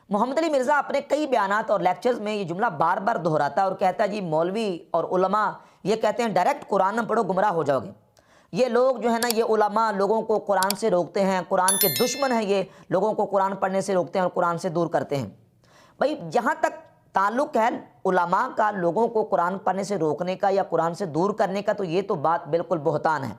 محمد علی مرزا اپنے کئی بیانات اور لیکچرز میں یہ جملہ بار بار دہراتا ہے اور کہتا ہے جی مولوی اور علماء یہ کہتے ہیں ڈائریکٹ قرآن نہ پڑھو گمراہ ہو جاؤ گے۔ یہ لوگ جو ہے نا، یہ علماء لوگوں کو قرآن سے روکتے ہیں، قرآن کے دشمن ہیں، یہ لوگوں کو قرآن پڑھنے سے روکتے ہیں اور قرآن سے دور کرتے ہیں۔ بھائی جہاں تک تعلق ہے علماء کا لوگوں کو قرآن پڑھنے سے روکنے کا یا قرآن سے دور کرنے کا، تو یہ تو بات بالکل بہتان ہے۔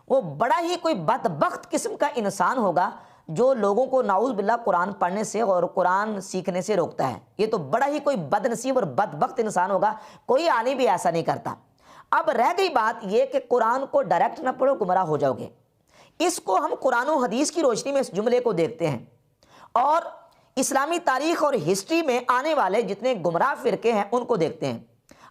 وہ بڑا ہی کوئی بدبخت قسم کا انسان ہوگا جو لوگوں کو نعوذ باللہ قرآن پڑھنے سے اور قرآن سیکھنے سے روکتا ہے۔ یہ تو بڑا ہی کوئی بد نصیب اور بدبخت انسان ہوگا، کوئی عالم بھی ایسا نہیں کرتا۔ اب رہ گئی بات یہ کہ قرآن کو ڈائریکٹ نہ پڑھو گمراہ ہو جاؤ گے، اس کو ہم قرآن و حدیث کی روشنی میں اس جملے کو دیکھتے ہیں اور اسلامی تاریخ اور ہسٹری میں آنے والے جتنے گمراہ فرقے ہیں ان کو دیکھتے ہیں۔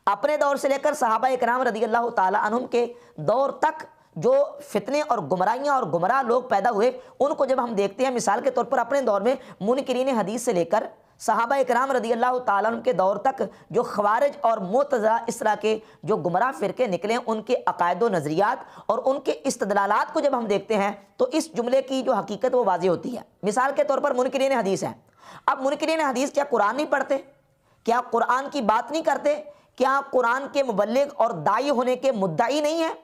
اپنے دور سے لے کر صحابہ کرام رضی اللہ تعالی عنہم کے دور تک جو فتنے اور گمراہیاں اور گمراہ لوگ پیدا ہوئے ان کو جب ہم دیکھتے ہیں، مثال کے طور پر اپنے دور میں منکرین حدیث سے لے کر صحابہ کرام رضی اللہ تعالیٰ عنہ کے دور تک جو خوارج اور معتزلہ اس طرح کے جو گمراہ فرقے نکلے، ان کے عقائد و نظریات اور ان کے استدلالات کو جب ہم دیکھتے ہیں تو اس جملے کی جو حقیقت وہ واضح ہوتی ہے۔ مثال کے طور پر منکرین حدیث ہیں۔ اب منکرین حدیث کیا قرآن نہیں پڑھتے؟ کیا قرآن کی بات نہیں کرتے؟ کیا قرآن کے مبلغ اور داعی ہونے کے مدعی نہیں ہیں؟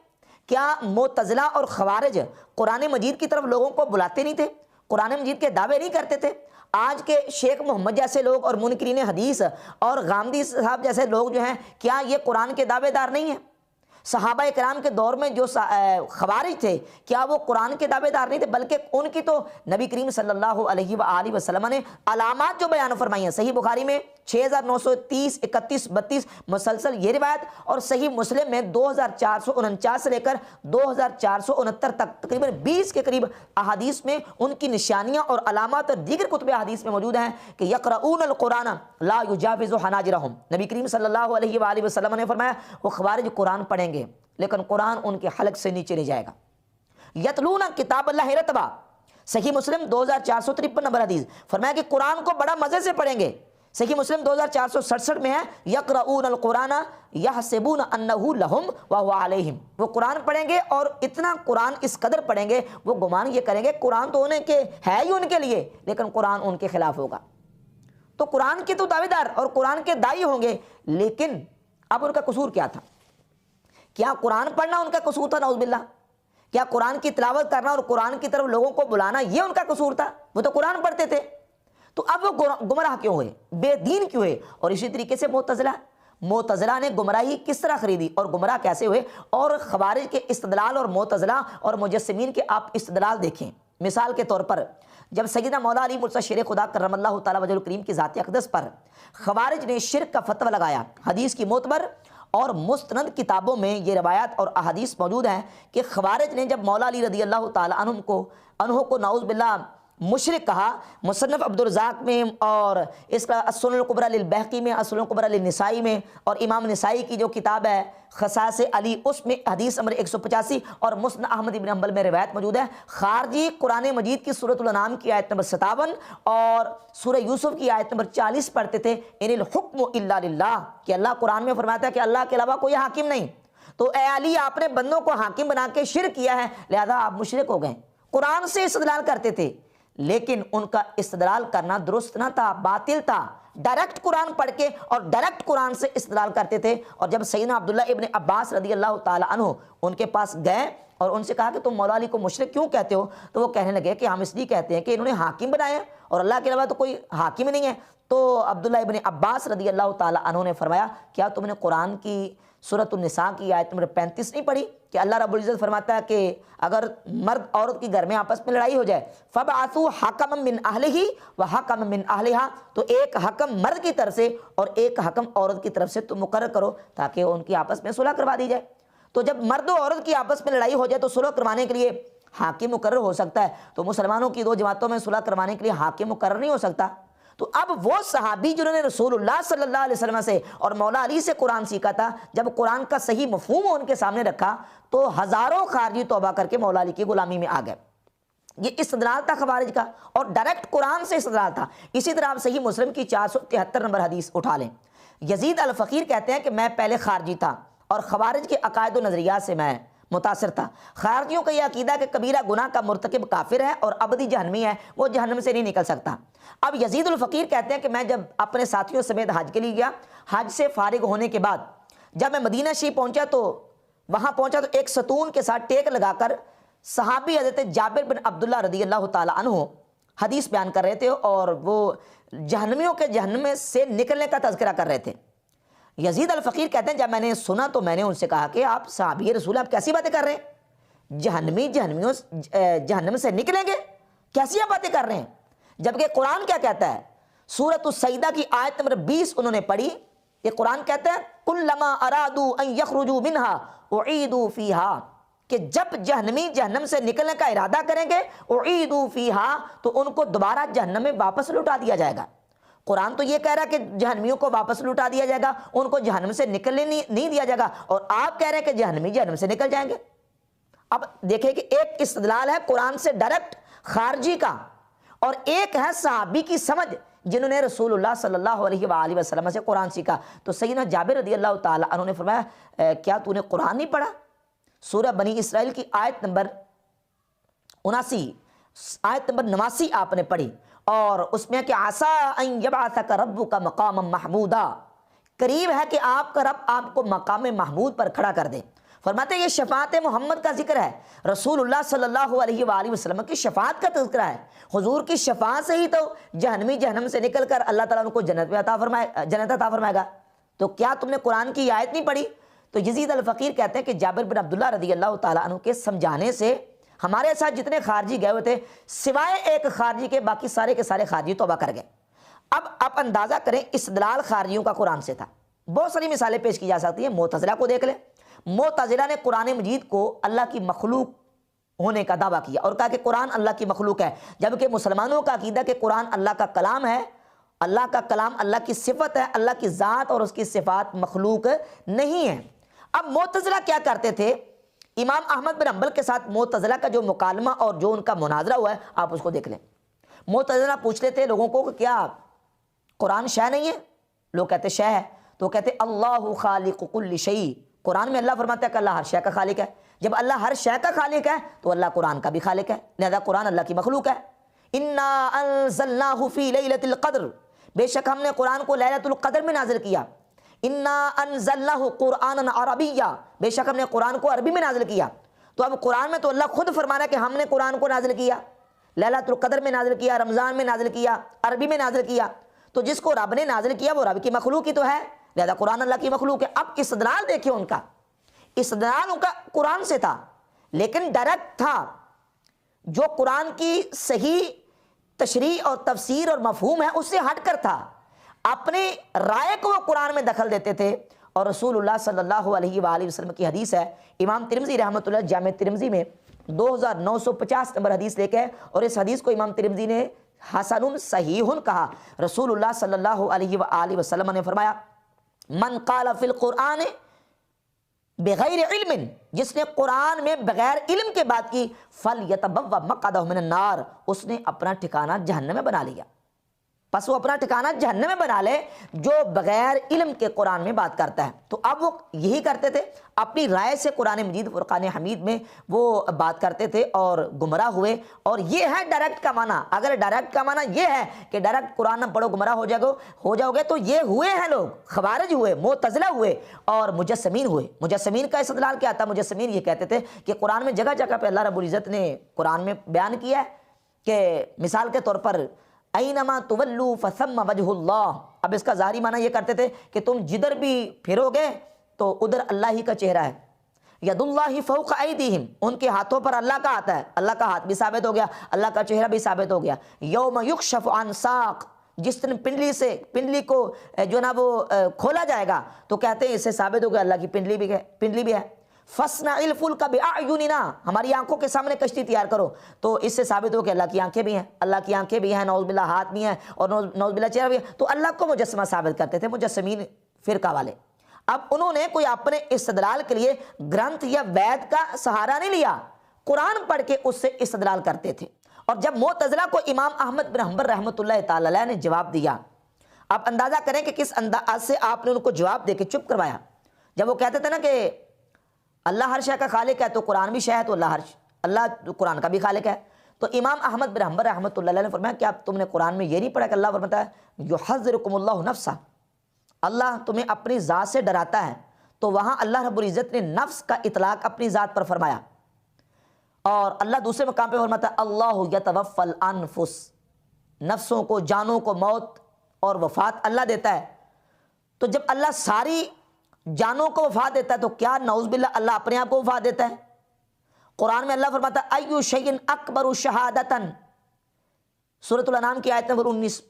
کیا معتزلہ اور خوارج قرآن مجید کی طرف لوگوں کو بلاتے نہیں تھے؟ قرآن مجید کے دعوے نہیں کرتے تھے؟ آج کے شیخ محمد جیسے لوگ اور منکرین حدیث اور غامدی صاحب جیسے لوگ جو ہیں، کیا یہ قرآن کے دعوے دار نہیں ہیں؟ صحابہ کرام کے دور میں جو خوارج تھے کیا وہ قرآن کے دعوے دار نہیں تھے؟ بلکہ ان کی تو نبی کریم صلی اللہ علیہ وآلہ وسلم نے علامات جو بیان فرمائی ہیں، صحیح بخاری میں 6930 31 32 مسلسل یہ روایت، اور صحیح مسلم میں 2449 سے لے کر 2469 تک تقریباً 20 کے قریب احادیث میں ان کی نشانیاں اور علامات اور دیگر کتب حدیث میں موجود ہیں کہ یقرؤون القرآن لا یجاوز حناجرہم۔ نبی کریم صلی اللہ علیہ وآلہ وسلم نے فرمایا وہ خوارج قرآن پڑھیں گے لیکن قرآن ان کے حلق سے نیچے نہیں جائے گا۔ یتلون کتاب اللہ رتبا، صحیح مسلم 2453 نمبر حدیث، فرمایا کہ قرآن کو بڑا مزے سے پڑھیں گے۔ صحیح مسلم 2467 میں ہے یقرؤون القرآن یحسبون انہ لہم وہو علیہم، وہ قرآن پڑھیں گے اور اتنا قرآن اس قدر پڑھیں گے وہ گمان یہ کریں گے قرآن تو انہیں کے ہے ہی ان کے لیے، لیکن قرآن ان کے خلاف ہوگا۔ تو قرآن کے تو دعوے دار اور قرآن کے داعی ہوں گے، لیکن اب ان کا قصور کیا تھا؟ کیا قرآن پڑھنا ان کا قصور تھا؟ نعوذ باللہ، کیا قرآن کی تلاوت کرنا اور قرآن کی طرف لوگوں کو بلانا یہ ان کا قصور تھا؟ وہ تو قرآن پڑھتے تھے۔ تو اب وہ گمراہ کیوں ہوئے، بے دین کیوں ہوئے؟ اور اسی طریقے سے معتزلہ نے گمراہی کس طرح خریدی اور گمراہ کیسے ہوئے؟ اور خوارج کے استدلال اور معتزلہ اور مجسمین کے آپ استدلال دیکھیں۔ مثال کے طور پر جب سیدنا مولا علی مرتضی شیر خدا کرم اللہ تعالیٰ وجہ الکریم کی ذات اقدس پر خوارج نے شرک کا فتویٰ لگایا، حدیث کی معتبر اور مستند کتابوں میں یہ روایات اور احادیث موجود ہیں کہ خوارج نے جب مولا علی رضی اللہ تعالیٰ عنہ کو نعوذ باللہ مشرک کہا، مصنف عبدالرزاق میں اور اس کا السنن الکبریٰ للبیہقی میں، السنن الکبریٰ للنسائی میں، اور امام نسائی کی جو کتاب ہے خصائص علی اس میں حدیث نمبر 185 اور مسند احمد بن حنبل میں روایت موجود ہے۔ خارجی قرآن مجید کی سورۃ الانعام کی آیت نمبر 57 اور سورہ یوسف کی آیت نمبر 40 پڑھتے تھے، ان الحکم الا للہ، کہ اللہ قرآن میں فرماتا ہے کہ اللہ کے علاوہ کوئی حاکم نہیں۔ تو اے علی آپ نے بندوں کو حاکم بنا کے شرک کیا ہے، لہذا آپ مشرک ہو گئے۔ قرآن سے استدلال کرتے تھے لیکن ان کا استدلال کرنا درست نہ تھا، باطل تھا۔ ڈائریکٹ قرآن پڑھ کے اور ڈائریکٹ قرآن سے استدلال کرتے تھے، اور جب سیدنا عبداللہ ابن عباس رضی اللہ تعالی عنہ ان کے پاس گئے اور ان سے کہا کہ تم مولا علی کو مشرک کیوں کہتے ہو، تو وہ کہنے لگے کہ ہم اس لیے کہتے ہیں کہ انہوں نے حاکم بنایا اور اللہ کے علاوہ تو کوئی حاکم نہیں ہے۔ تو عبداللہ ابن عباس رضی اللہ تعالی عنہ نے فرمایا کیا تم نے قرآن کی سورۃ النساء کی آیت نمبر 35 نہیں پڑھی کہ اللہ رب العزت فرماتا ہے کہ اگر مرد عورت کے گھر میں آپس میں لڑائی ہو جائے فَبْعَثُوا حَكَمًا مِّنْ أَهْلِهِ وَحَكَمًا مِّنْ أَهْلِهَا، تو ایک حکم مرد کی طرف سے اور ایک حکم عورت کی طرف سے تم مقرر کرو تاکہ ان کی آپس میں صلح کروا دی جائے۔ تو جب مرد و عورت کی آپس میں لڑائی ہو جائے تو صلح کروانے کے لیے حاکم مقرر ہو سکتا ہے، تو مسلمانوں کی دو جماعتوں میں صلح کروانے کے لیے حاکم مقرر نہیں ہو سکتا۔ تو اب وہ صحابی جنہوں نے رسول اللہ صلی اللہ علیہ وسلم سے اور مولا علی سے قرآن سیکھا تھا، جب قرآن کا صحیح مفہوم ان کے سامنے رکھا تو ہزاروں خارجی توبہ کر کے مولا علی کی غلامی میں آ گئے۔ یہ استدلال تھا خوارج کا، اور ڈائریکٹ قرآن سے استدلال تھا۔ اسی طرح آپ صحیح مسلم کی 473 نمبر حدیث اٹھا لیں، یزید الفقیر کہتے ہیں کہ میں پہلے خارجی تھا اور خوارج کے عقائد و نظریات سے میں متاثر تھا۔ خارجیوں کا یہ عقیدہ کہ کبیرہ گناہ کا مرتکب کافر ہے اور ابدی جہنمی ہے، وہ جہنم سے نہیں نکل سکتا۔ اب یزید الفقیر کہتے ہیں کہ میں جب اپنے ساتھیوں سمیت حج کے لیے گیا، حج سے فارغ ہونے کے بعد جب میں مدینہ شریف پہنچا تو ایک ستون کے ساتھ ٹیک لگا کر صحابی حضرت جابر بن عبداللہ رضی اللہ تعالی عنہ حدیث بیان کر رہے تھے، اور وہ جہنمیوں کے جہنم سے نکلنے کا تذکرہ کر رہے تھے۔ یزید الفقیر کہتے ہیں جب میں نے سنا تو میں نے ان سے کہا کہ آپ صحابی رسول آپ کیسی باتیں کر رہے ہیں؟ جہنمیوں جہنم سے نکلیں گے؟ کیسی آپ باتیں کر رہے ہیں؟ جبکہ قرآن کیا کہتا ہے؟ سورۃ السجدہ کی آیت نمبر 20 انہوں نے پڑھی۔ یہ قرآن کہتا ہے کلما ارادوا ان یخرجوا منها اعیدوا فیہا، کہ جب جہنمی جہنم سے نکلنے کا ارادہ کریں گے اعیدوا فیہا تو ان کو دوبارہ جہنم میں واپس لوٹا دیا جائے گا۔ قرآن تو یہ کہہ رہا ہے کہ جہنمیوں کو واپس لوٹا دیا جائے گا، ان کو جہنم سے نکلنے نہیں دیا جائے گا، اور آپ کہہ رہے ہیں کہ جہنمی جہنم سے نکل جائیں گے۔ اب دیکھیں کہ ایک استدلال ہے قرآن سے ڈائریکٹ خارجی کا، اور ایک ہے صحابی کی سمجھ جنہوں نے رسول اللہ صلی اللہ علیہ وآلہ وسلم سے قرآن سیکھا۔ تو سیدنا جابر رضی اللہ تعالی عنہ نے فرمایا کیا تو نے قرآن نہیں پڑھا؟ سورہ بنی اسرائیل کی آیت نمبر 89 آپ نے پڑھی، اور اس میں کہ عسیٰ ان یبعثک ربک مقاما محمودا، قریب ہے کہ آپ کا رب آپ کو مقام محمود پر کھڑا کر دے۔ فرماتے ہیں یہ شفاعت محمد کا ذکر ہے، رسول اللہ صلی اللہ علیہ وآلہ وسلم کی شفاعت کا تذکرہ ہے۔ حضور کی شفاعت سے ہی تو جہنمی جہنم سے نکل کر اللہ تعالیٰ ان کو جنت عطا فرمائے گا۔ تو کیا تم نے قرآن کی آیت نہیں پڑھی؟ تو یزید الفقیر کہتے ہیں کہ جابر بن عبداللہ رضی اللہ تعالیٰ عنہ کے سمجھانے سے ہمارے ساتھ جتنے خارجی گئے ہوئے تھے سوائے ایک خارجی کے باقی سارے کے سارے خارجی توبہ کر گئے۔ اب آپ اندازہ کریں استدلال خارجیوں کا قرآن سے تھا۔ بہت ساری مثالیں پیش کی جا سکتی ہیں۔ معتزلہ کو دیکھ لیں، معتزلہ نے قرآن مجید کو اللہ کی مخلوق ہونے کا دعویٰ کیا اور کہا کہ قرآن اللہ کی مخلوق ہے، جبکہ مسلمانوں کا عقیدہ کہ قرآن اللہ کا کلام ہے، اللہ کا کلام اللہ کی صفت ہے، اللہ کی ذات اور اس کی صفات مخلوق نہیں ہے۔ اب معتزلہ کیا کرتے تھے؟ امام احمد بن حنبل کے ساتھ معتزلہ کا جو مکالمہ اور جو ان کا مناظرہ ہوا ہے آپ اس کو دیکھ لیں۔ معتزلہ پوچھتے تھے لوگوں کو کہ کیا قرآن شے نہیں ہے؟ لوگ کہتے شے ہے، تو کہتے اللہ خالق کل شیء، قرآن میں اللہ فرماتا ہے کہ اللہ ہر شے کا خالق ہے۔ جب اللہ ہر شے کا خالق ہے تو اللہ قرآن کا بھی خالق ہے، لہذا قرآن اللہ کی مخلوق ہے۔ انا انزلناہ فی لیلۃ القدر، بے شک ہم نے قرآن کو لیلۃ القدر میں نازل کیا۔ انا انزلناہ قرآنا عربیا، بے شک ہم نے قرآن کو عربی میں نازل کیا۔ تو اب قرآن میں تو اللہ خود فرمانا ہے کہ ہم نے قرآن کو نازل کیا، لیلۃ القدر میں نازل کیا، رمضان میں نازل کیا، عربی میں نازل کیا۔ تو جس کو رب نے نازل کیا وہ رب کی مخلوق ہی تو ہے، لہذا قرآن اللہ کی مخلوق ہے۔ اب استدلال دیکھیں ان کا، استدلال ان کا قرآن سے تھا لیکن ڈائریکٹ تھا، جو قرآن کی صحیح تشریح اور تفسیر اور مفہوم ہے اس سے ہٹ کر تھا۔ اپنے رائے کو وہ قرآن میں دخل دیتے تھے، اور رسول اللہ صلی اللہ علیہ وآلہ وسلم کی حدیث ہے، امام ترمذی رحمۃ اللہ جامع ترمذی میں 2950 نمبر حدیث لے کے ہے، اور اس حدیث کو امام ترمذی نے حسن صحیح کہا۔ رسول اللہ صلی اللہ علیہ وآلہ وسلم نے فرمایا من قال فی القرآن بغیر علم، جس نے قرآن میں بغیر علم کے بات کی فلیتبوأ مقعدہ من النار، اس نے اپنا ٹھکانہ جہنم میں بنا لیا۔ پس وہ اپنا ٹھکانہ جہنم میں بنا لے جو بغیر علم کے قرآن میں بات کرتا ہے۔ تو اب وہ یہی کرتے تھے، اپنی رائے سے قرآن مجید فرقان حمید میں وہ بات کرتے تھے اور گمراہ ہوئے۔ اور یہ ہے ڈائریکٹ کا معنی۔ اگر ڈائریکٹ کا معنی یہ ہے کہ ڈائریکٹ قرآن نہ پڑھو گمراہ ہو جاؤ گے، تو یہ ہوئے ہیں لوگ، خوارج ہوئے، معتزلہ ہوئے اور مجسمین ہوئے۔ مجسمین کا استدلال کیا تھا؟ مجسمین یہ کہتے تھے کہ قرآن میں جگہ جگہ پہ اللہ رب العزت نے قرآن میں بیان کیا ہے کہ مثال کے طور پر اینما تولوا فثم وجہ اللہ۔ اب اس کا ظاہری معنی یہ کرتے تھے کہ تم جدھر بھی پھرو گے تو ادھر اللہ ہی کا چہرہ ہے۔ ید اللہ فوق ایدیہم، ان کے ہاتھوں پر اللہ کا ہاتھ ہے، اللہ کا ہاتھ بھی ثابت ہو گیا، اللہ کا چہرہ بھی ثابت ہو گیا۔ یوم یکشف عن ساق، جس دن پنڈلی کو جو نا وہ کھولا جائے گا تو کہتے ہیں اس سے ثابت ہو گیا اللہ کی پنڈلی بھی ہے۔ فصنع الفلک باعیننا، ہماری آنکھوں کے سامنے کشتی تیار کرو، تو اس سے ثابت ہو کہ اللہ کی آنکھیں بھی ہیں، اللہ کی آنکھیں بھی ہیں، نعوذ باللہ ہاتھ بھی ہیں اور نعوذ باللہ چہرہ بھی ہے۔ تو اللہ کو مجسمہ ثابت کرتے تھے مجسمین فرقہ والے۔ اب انہوں نے کوئی اپنے استدلال کے لیے گرنتھ یا وید کا سہارا نہیں لیا، قرآن پڑھ کے اس سے استدلال کرتے تھے۔ اور جب معتزلہ کو امام احمد بن حنبل رحمۃ اللہ تعالی علیہ نے جواب دیا، آپ اندازہ کریں کہ کس انداز سے آپ نے ان کو جواب دے کے چپ کروایا۔ جب وہ کہتے تھے نا کہ اللہ ہر شے کا خالق ہے تو قرآن بھی شے ہے، تو اللہ قرآن کا بھی خالق ہے۔ تو امام احمد بن حنبل رحمۃ اللہ علیہ نے فرمایا کیا تم نے قرآن میں یہ نہیں پڑھا کہ اللہ فرماتا ہے یحذرکم اللہ نفسہ، اللہ تمہیں اپنی ذات سے ڈراتا ہے، تو وہاں اللہ رب العزت نے نفس کا اطلاق اپنی ذات پر فرمایا، اور اللہ دوسرے مقام پہ فرماتا ہے اللہ یتوفی الانفس، نفسوں کو، جانوں کو موت اور وفات اللہ دیتا ہے۔ تو جب اللہ ساری جانوں کو وفات دیتا ہے تو کیا نعوذ باللہ اللہ اپنے آپ کو وفات دیتا ہے؟ قرآن میں اللہ فرماتا ہے ایو شیء اکبر شہادتا، سورۃ الانعام کی آیت نمبر 19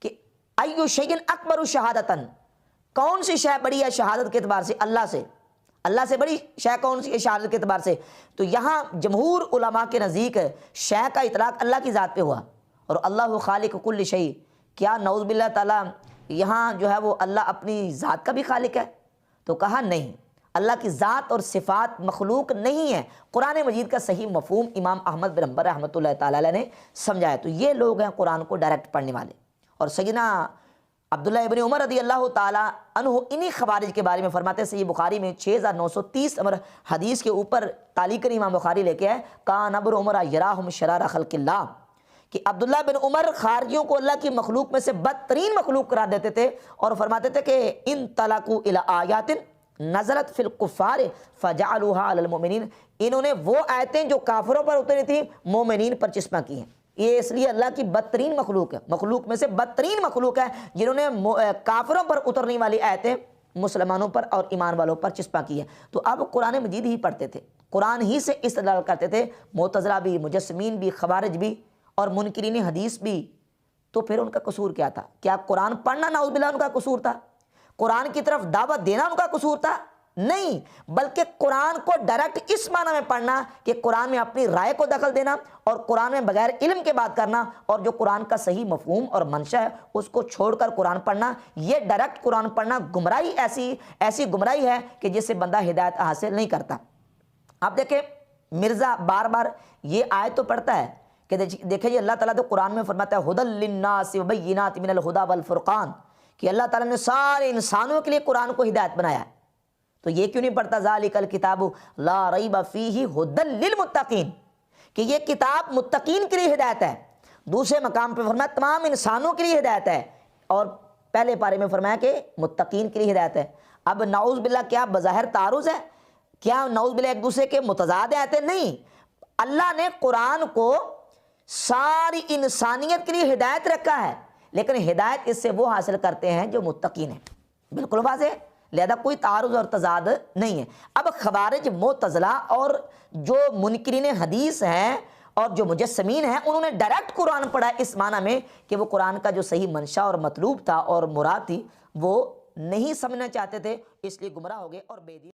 کہ ایو شیء اکبر شہادتا، کون سی شے بڑی ہے شہادت کے اعتبار سے؟ اللہ سے بڑی شے کون سی ہے شہادت کے اعتبار سے؟ تو یہاں جمہور علماء کے نزدیک شے کا اطلاق اللہ کی ذات پہ ہوا، اور اللہ خالق کل شیء، کیا نعوذ باللہ تعالیٰ یہاں جو ہے وہ اللہ اپنی ذات کا بھی خالق ہے؟ تو کہا نہیں، اللہ کی ذات اور صفات مخلوق نہیں ہے۔ قرآن مجید کا صحیح مفہوم امام احمد بن حنبل رحمۃ اللہ تعالی علیہ نے سمجھایا۔ تو یہ لوگ ہیں قرآن کو ڈائریکٹ پڑھنے والے۔ اور سیدنا عبداللہ ابن عمر رضی اللہ تعالی عنہ انہی خوارج کے بارے میں فرماتے ہیں، صحیح بخاری میں 6930 نمبر حدیث کے اوپر تعلیق امام بخاری لے کے ہے، کان ابن عمر یراہم شرار خلق اللہ، کہ عبداللہ بن عمر خارجیوں کو اللہ کی مخلوق میں سے بدترین مخلوق قرار دیتے تھے، اور فرماتے تھے کہ ان طلقوا الی آیات نزلت فی الکفار فجعلوها علی المؤمنین، انہوں نے وہ آیتیں جو کافروں پر اتری تھیں مومنین پر چسپاں کی ہیں۔ یہ اس لیے اللہ کی بدترین مخلوق ہے، مخلوق میں سے بدترین مخلوق ہے جنہوں نے کافروں پر اترنے والی آیتیں مسلمانوں پر اور ایمان والوں پر چسپاں کی ہیں۔ تو اب قرآن مجید ہی پڑھتے تھے، قرآن ہی سے استدلال کرتے تھے، معتزلہ بھی، مجسمین بھی، خوارج بھی اور منکرین حدیث بھی۔ تو پھر ان کا قصور کیا تھا؟ کیا قرآن پڑھنا نعوذ باللہ ان کا قصور تھا؟ قرآن کی طرف دعوت دینا ان کا قصور تھا؟ نہیں، بلکہ قرآن کو ڈائریکٹ اس معنی میں پڑھنا کہ قرآن میں اپنی رائے کو دخل دینا اور قرآن میں بغیر علم کے بات کرنا، اور جو قرآن کا صحیح مفہوم اور منشا ہے اس کو چھوڑ کر قرآن پڑھنا، یہ ڈائریکٹ قرآن پڑھنا گمراہی، ایسی گمراہی ہے کہ جس سے بندہ ہدایت حاصل نہیں کرتا۔ آپ دیکھیں مرزا بار بار یہ آیت تو پڑھتا ہے کہ دیکھیں جی اللہ تعالیٰ تو قرآن میں فرماتا ہے ھدی للناس وبینات من الہدی والفرقان، کہ اللہ تعالیٰ نے سارے انسانوں کے لیے قرآن کو ہدایت بنایا ہے۔ تو یہ کیوں نہیں پڑھتا ذالک الکتاب لا ریب فیہ ھدی للمتقین، کہ یہ کتاب متقین کے لیے ہدایت ہے۔ دوسرے مقام پہ فرمایا تمام انسانوں کے لیے ہدایت ہے، اور پہلے پارے میں فرمایا کہ متقین کے لیے ہدایت ہے۔ اب نعوذ باللہ کیا بظاہر تعارض ہے؟ کیا نعوذ باللہ ایک دوسرے کے متضاد آیتیں؟ نہیں، اللہ نے قرآن کو ساری انسانیت کے لیے ہدایت رکھا ہے، لیکن ہدایت اس سے وہ حاصل کرتے ہیں جو متقین ہیں۔ بالکل واضح، لہذا کوئی تعارض اور تضاد نہیں ہے۔ اب خوارج، معتزلہ اور جو منکرین حدیث ہیں اور جو مجسمین ہیں، انہوں نے ڈائریکٹ قرآن پڑھا اس معنی میں کہ وہ قرآن کا جو صحیح منشا اور مطلوب تھا اور مراد تھی وہ نہیں سمجھنا چاہتے تھے، اس لیے گمراہ ہو گئے اور بے دین